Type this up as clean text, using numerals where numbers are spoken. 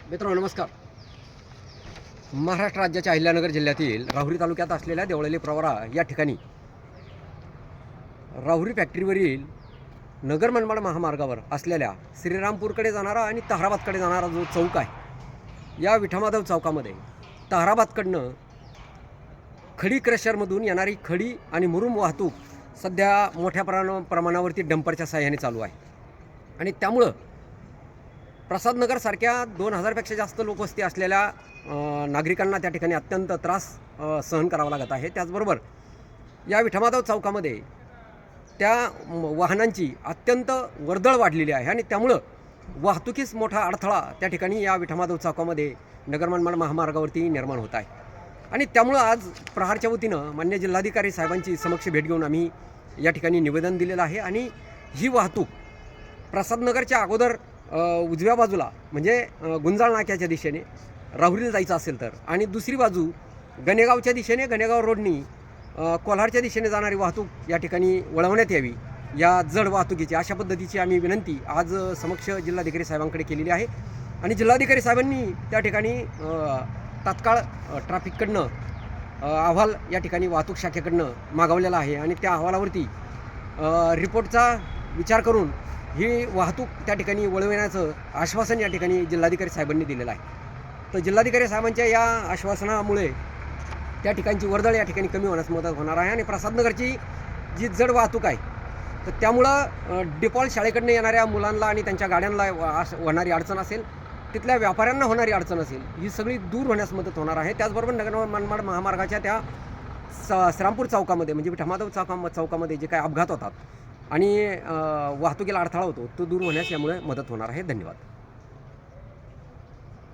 मित्रांनो नमस्कार. महाराष्ट्र राज्याच्या अहिल्यानगर जिल्ह्यातील राहुरी तालुक्यात असलेल्या देवळाली प्रवरा या ठिकाणी राहुरी फॅक्टरीवरील नगर मनमाड महामार्गावर असलेल्या श्रीरामपूरकडे जाणारा आणि ताहराबादकडे जाणारा जो चौक आहे, या विठामाधव चौकामध्ये ताहराबादकडनं खडी क्रशरमधून येणारी खडी आणि मुरुम वाहतूक सध्या मोठ्या प्रमाणावरती डंपरच्या साह्याने चालू आहे. आणि त्यामुळं प्रसादनगरसारख्या 2000पेक्षा जास्त लोकवस्ती असलेल्या नागरिकांना त्या ठिकाणी अत्यंत त्रास सहन करावा लागत आहे. त्याचबरोबर या विठामाधव चौकामध्ये त्या वाहनांची अत्यंत वर्दळ वाढलेली आहे आणि त्यामुळं वाहतुकीस मोठा अडथळा त्या ठिकाणी या विठामाधव चौकामध्ये नगर मनमाड महामार्गावरती निर्माण होत आहे. आणि त्यामुळं आज प्रहारच्या वतीनं मान्य जिल्हाधिकारी साहेबांची समक्ष भेट घेऊन आम्ही या ठिकाणी निवेदन दिलेलं आहे. आणि ही वाहतूक प्रसादनगरच्या अगोदर उजव्या बाजूला म्हणजे गुंजाळ नाक्याच्या दिशेने राहुरीला जायचं असेल तर, आणि दुसरी बाजू गणेगावच्या दिशेने गणेगाव रोडनी कोल्हारच्या दिशेने जाणारी वाहतूक या ठिकाणी वळवण्यात यावी, या जड वाहतुकीची अशा पद्धतीची आम्ही विनंती आज समक्ष जिल्हाधिकारी साहेबांकडे केलेली आहे. आणि जिल्हाधिकारी साहेबांनी त्या ठिकाणी तात्काळ ट्रॅफिककडनं अहवाल या ठिकाणी वाहतूक शाखेकडनं मागवलेला आहे आणि त्या अहवालावरती रिपोर्टचा विचार करून ही वाहतूक त्या ठिकाणी वळविण्याचं आश्वासन या ठिकाणी जिल्हाधिकारी साहेबांनी दिलेलं आहे. तर जिल्हाधिकारी साहेबांच्या या आश्वासनामुळे त्या ठिकाणची वर्दळ या ठिकाणी कमी होण्यास मदत होणार आहे. आणि प्रसादनगरची जी जड वाहतूक आहे तर त्यामुळं डिपॉल्ट शाळेकडनं येणाऱ्या मुलांना आणि त्यांच्या गाड्यांना होणारी अडचण असेल, तिथल्या व्यापाऱ्यांना होणारी अडचण असेल, ही सगळी दूर होण्यास मदत होणार आहे. त्याचबरोबर नगर मनमाड महामार्गाच्या त्या श्रीरामपूर चौकामध्ये म्हणजे विठामाधव चौकामध्ये जे काही अपघात होतात आणि वाहतुकीला अडथळा होतो तो दूर होण्यास यामुळे मदत होणार आहे. धन्यवाद.